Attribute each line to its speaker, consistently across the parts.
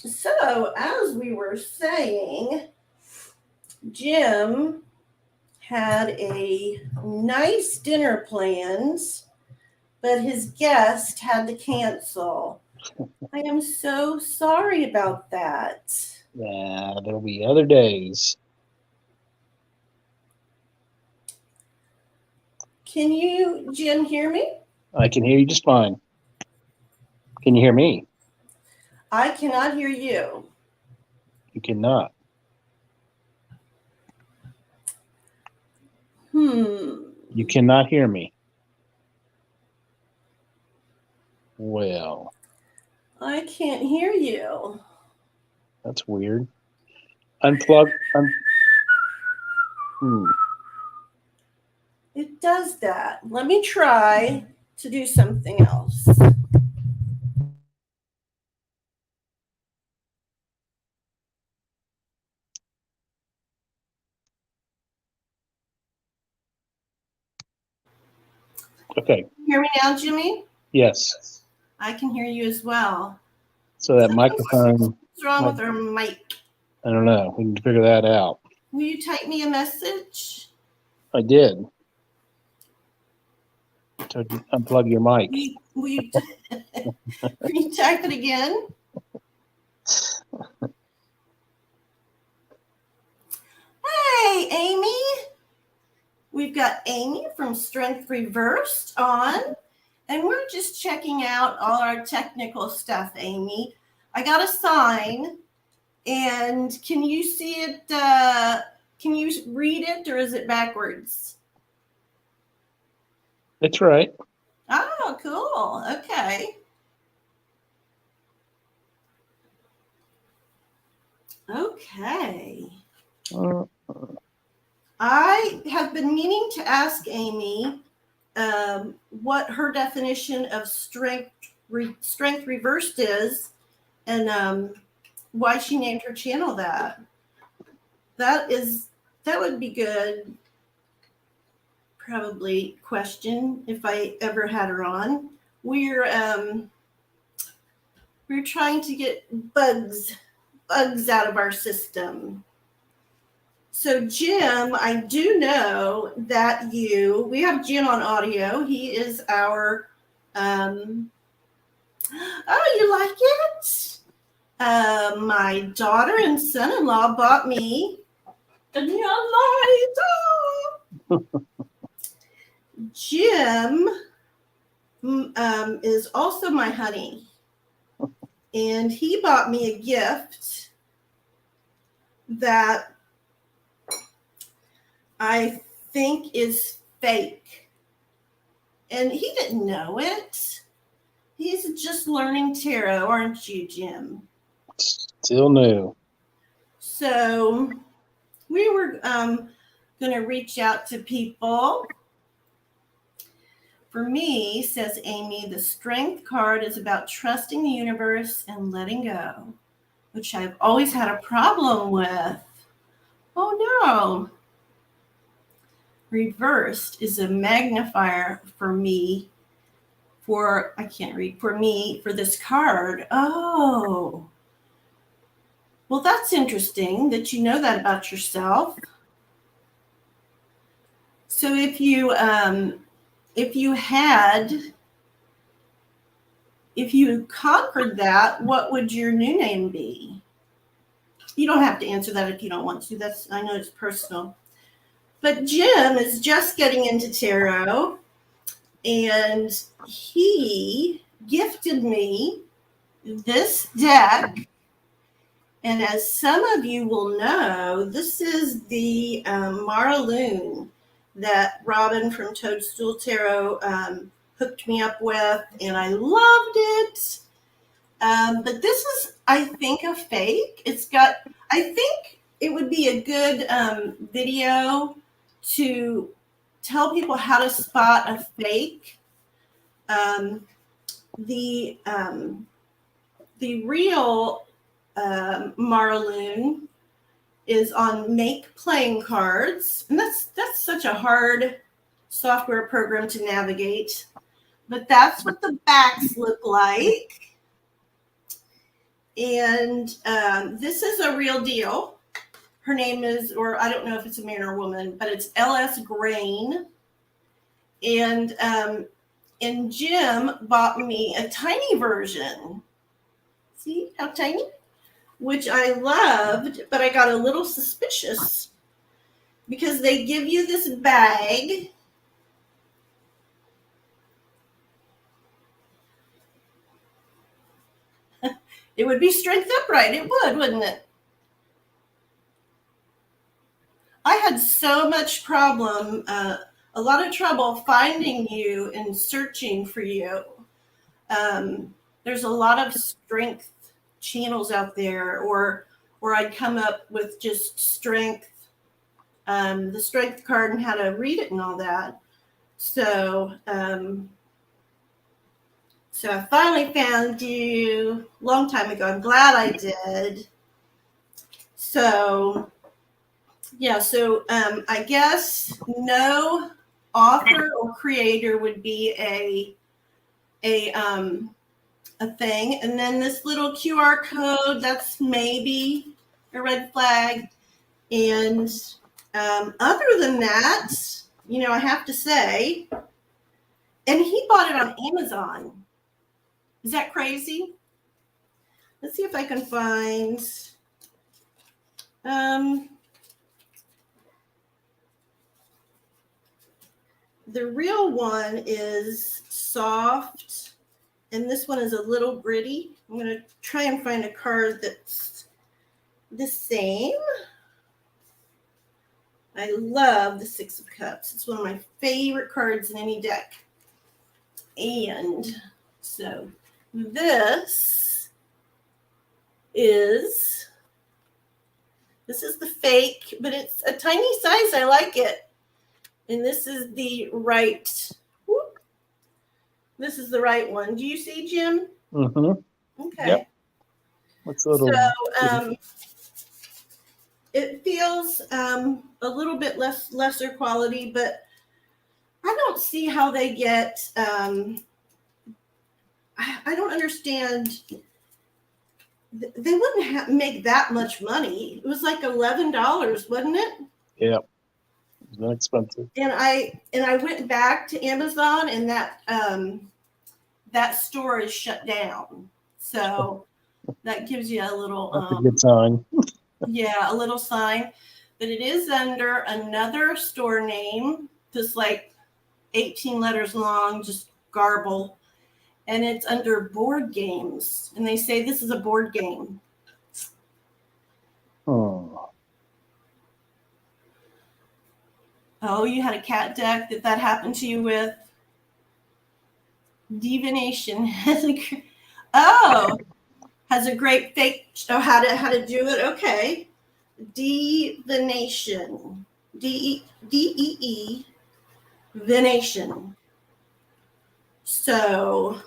Speaker 1: So, as we were saying, Jim had a nice dinner plans, but his guest had to cancel. I am so sorry about that.
Speaker 2: Yeah, there'll be other days.
Speaker 1: Can you, Jim, hear me?
Speaker 2: I can hear you just fine. Can you hear me?
Speaker 1: I cannot hear you.
Speaker 2: You cannot.
Speaker 1: Hmm.
Speaker 2: You cannot hear me. Well,
Speaker 1: I can't hear you.
Speaker 2: that's weird. Unplug. Hmm.
Speaker 1: It does that. Let me try to do something else.
Speaker 2: Okay.
Speaker 1: Hear me now, Jimmy?
Speaker 2: Yes.
Speaker 1: I can hear you as well.
Speaker 2: So that
Speaker 1: What's
Speaker 2: microphone.
Speaker 1: wrong
Speaker 2: Mic-
Speaker 1: with our mic?
Speaker 2: I don't know. We can figure that out.
Speaker 1: Will you type me a message?
Speaker 2: I did. So unplug your mic.
Speaker 1: Will you type it again? Hey, Amy. We've got Amy from Strength Reversed on, and we're just checking out all our technical stuff, Amy. I got a sign, and can you see it? Can you read it, or is it backwards?
Speaker 2: It's right.
Speaker 1: Oh, cool. Okay. Okay.
Speaker 2: Uh,
Speaker 1: I have been meaning to ask Amy what her definition of strength reversed is, and why she named her channel that. That would be good. Probably question if I ever had her on. We're trying to get bugs out of our system. So Jim, I do know that we have Jim on audio. He is our, oh, you like it? My daughter and son-in-law bought me a neon light. Oh. Jim is also my honey, and he bought me a gift that I think is fake, and he didn't know it. He's just learning tarot, aren't you, Jim?
Speaker 2: Still new.
Speaker 1: So we were going to reach out to people. For me, says Amy, the strength card is about trusting the universe and letting go, which I've always had a problem with. Oh no. Reversed is a magnifier for me I can't read, for me, for this card. Oh. Well, that's interesting that you know that about yourself. So if you conquered that, what would your new name be? You don't have to answer that if you don't want to. I know it's personal. But Jim is just getting into tarot, and he gifted me this deck. And as some of you will know, this is the Mara Loon that Robin from Toadstool Tarot hooked me up with, and I loved it. But this is, I think, a fake. I think it would be a good video to tell people how to spot a fake. The real Marloon is on Make Playing Cards, and that's such a hard software program to navigate. But that's what the backs look like. And this is a real deal. Her name is, or I don't know if it's a man or a woman, but it's LS Grain. And Jim bought me a tiny version. See how tiny? Which I loved, but I got a little suspicious because they give you this bag. It would be strength upright. It would, wouldn't it? I had so much problem, a lot of trouble finding you and searching for you. There's a lot of strength channels out there, or I'd come up with just strength, the strength card and how to read it and all that. So I finally found you a long time ago. I'm glad I did. So yeah, so I guess no author or creator would be a thing. And then this little QR code, that's maybe a red flag. And other than that, I have to say, and he bought it on Amazon. Is that crazy? Let's see if I can find. The real one is soft, and this one is a little gritty. I'm going to try and find a card that's the same. I love the Six of Cups. It's one of my favorite cards in any deck. And so this is the fake, but it's a tiny size. I like it. And this is the right. Whoop, this is the right one. Do you see, Jim?
Speaker 2: Mm-hmm.
Speaker 1: Okay.
Speaker 2: Yep. What's a little?
Speaker 1: So it feels a little bit lesser quality, but I don't see how they get. I don't understand. They wouldn't make that much money. It was like $11, wasn't it?
Speaker 2: Yeah. It's not expensive.
Speaker 1: And I went back to Amazon, and that store is shut down. So that gives you a little
Speaker 2: That's a good sign.
Speaker 1: Yeah, a little sign. But it is under another store name, just like 18 letters long, just garble. And it's under board games. And they say this is a board game.
Speaker 2: Oh.
Speaker 1: Oh, you had a cat deck that happened to you with? Divination. Has a great fake. Oh, how to do it? Okay. Divination. D-E-E. Venation. So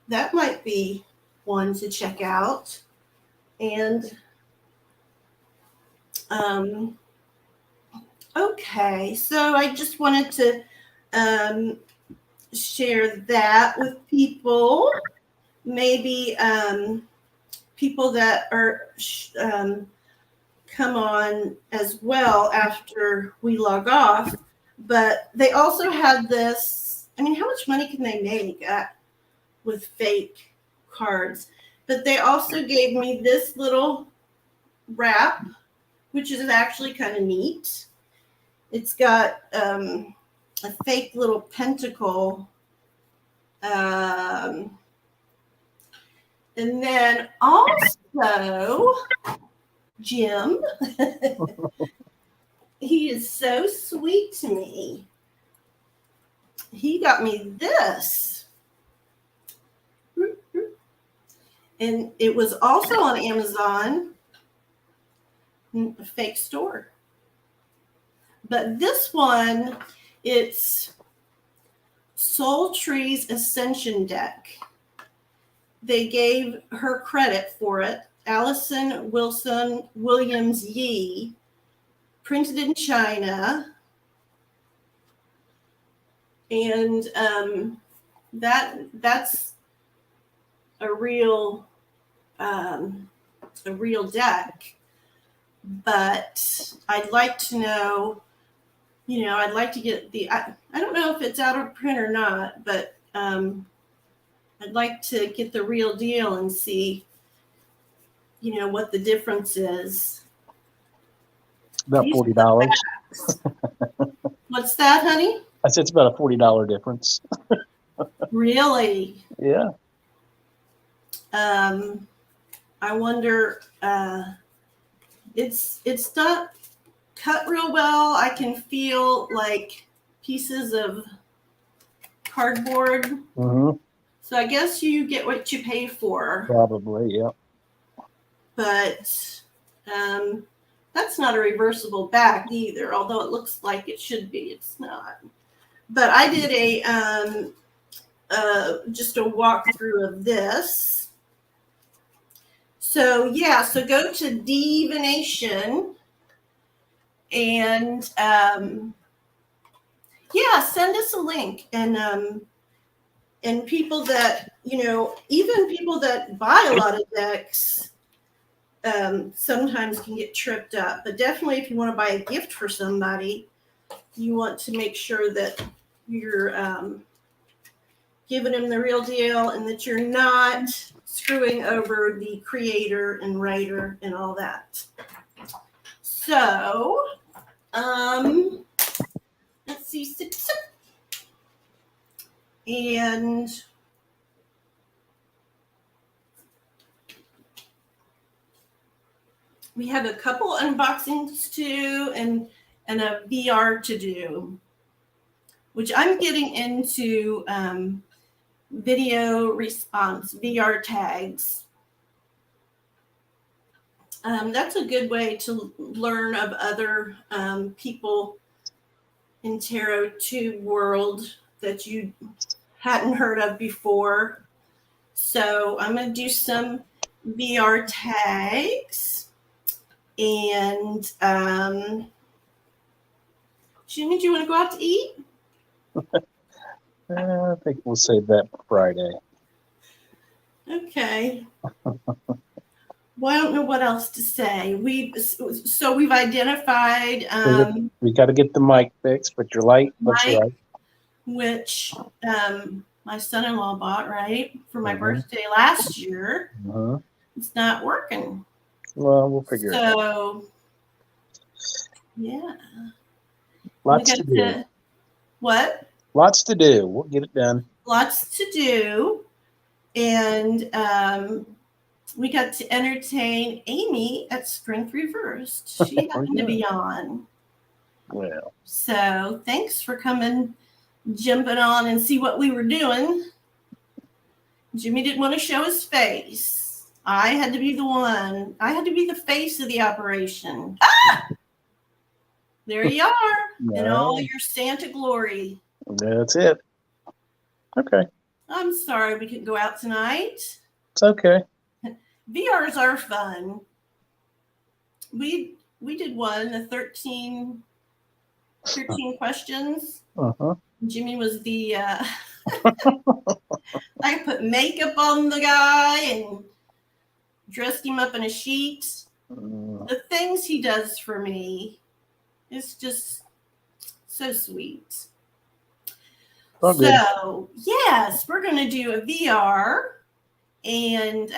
Speaker 1: that might be one to check out. And okay, so I just wanted to share that with people. Maybe people that are come on as well after we log off. But they also had this. I mean, how much money can they make with fake cards? But they also gave me this little wrap, which is actually kind of neat. It's got a fake little pentacle. And then also, Jim, he is so sweet to me. He got me this. And it was also on Amazon, a fake store. But this one, it's Soul Tree's Ascension deck. They gave her credit for it. Allison Williams Yee, printed in China. And that's a real a real deck. But I'd like to know, I'd like to get I don't know if it's out of print or not, but I'd like to get the real deal and see, what the difference is.
Speaker 2: About
Speaker 1: These are the
Speaker 2: $40.
Speaker 1: facts. What's that, honey?
Speaker 2: I said it's about a $40 difference.
Speaker 1: Really?
Speaker 2: Yeah.
Speaker 1: I wonder. It's not cut real well. I can feel like pieces of cardboard.
Speaker 2: Mm-hmm.
Speaker 1: So I guess you get what you pay for.
Speaker 2: Probably, yeah.
Speaker 1: But that's not a reversible back either, although it looks like it should be. It's not. But I did just a walkthrough of this. So so go to Divination and send us a link, and people that even people that buy a lot of decks sometimes can get tripped up. But definitely, if you want to buy a gift for somebody, you want to make sure that you're giving them the real deal and that you're not screwing over the creator and writer and all that. So, let's see. And we have a couple unboxings to do and a VR to do, which I'm getting into video response, VR tags. That's a good way to learn of other people in Tarot Tube world that you hadn't heard of before. So I'm going to do some VR tags. And Jimmy, do you want to go out to eat?
Speaker 2: I think we'll save that for Friday.
Speaker 1: Okay. Well, I don't know what else to say. We've identified
Speaker 2: We got to get the mic fixed, but your light looks
Speaker 1: mic,
Speaker 2: right.
Speaker 1: which my son-in-law bought for my
Speaker 2: Mhm.
Speaker 1: birthday last year.
Speaker 2: Uh-huh.
Speaker 1: It's not working.
Speaker 2: Well, we'll figure it out.
Speaker 1: So, yeah.
Speaker 2: Lots to do.
Speaker 1: What?
Speaker 2: Lots to do. We'll get it done.
Speaker 1: Lots to do. And we got to entertain Amy at Strength Reversed. She happened to be on.
Speaker 2: Well.
Speaker 1: So thanks for jumping on and see what we were doing. Jimmy didn't want to show his face. I had to be the one. I had to be the face of the operation. Ah! There you are in all your Santa glory.
Speaker 2: That's it. Okay.
Speaker 1: I'm sorry we couldn't go out tonight.
Speaker 2: It's okay.
Speaker 1: VRs are fun. We did one, the 13 questions.
Speaker 2: Uh-huh.
Speaker 1: Jimmy was the I put makeup on the guy and dressed him up in a sheet. The things he does for me is just so sweet.
Speaker 2: Oh, good.
Speaker 1: So, yes, we're going to do a VR. And,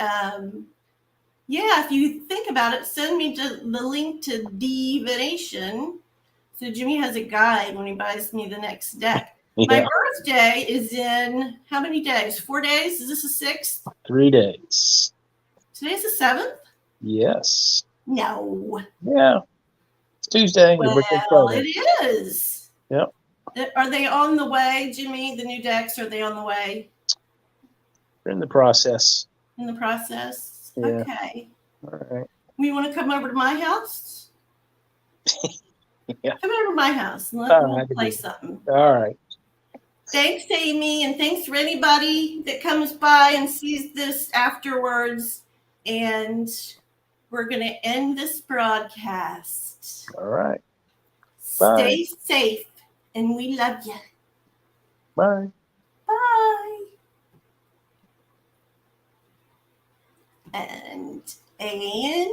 Speaker 1: if you think about it, send me the link to Divination. So Jimmy has a guide when he buys me the next deck.
Speaker 2: Yeah.
Speaker 1: My birthday is in how many days? 4 days? Is this the 6th?
Speaker 2: 3 days.
Speaker 1: Today's the 7th?
Speaker 2: Yes.
Speaker 1: No.
Speaker 2: Yeah. It's Tuesday. Your birthday's Friday.
Speaker 1: It is.
Speaker 2: Yep.
Speaker 1: Are they on the way, Jimmy? The new decks, are they on the way?
Speaker 2: We're in the process.
Speaker 1: In the process?
Speaker 2: Yeah.
Speaker 1: Okay.
Speaker 2: All right.
Speaker 1: You want to come over to my house?
Speaker 2: Yeah.
Speaker 1: Come over to my house and we'll play something.
Speaker 2: All right.
Speaker 1: Thanks, Amy, and thanks for anybody that comes by and sees this afterwards. And we're going to end this broadcast.
Speaker 2: All right.
Speaker 1: Stay safe, and we love you.
Speaker 2: Bye.
Speaker 1: Bye. And Anne.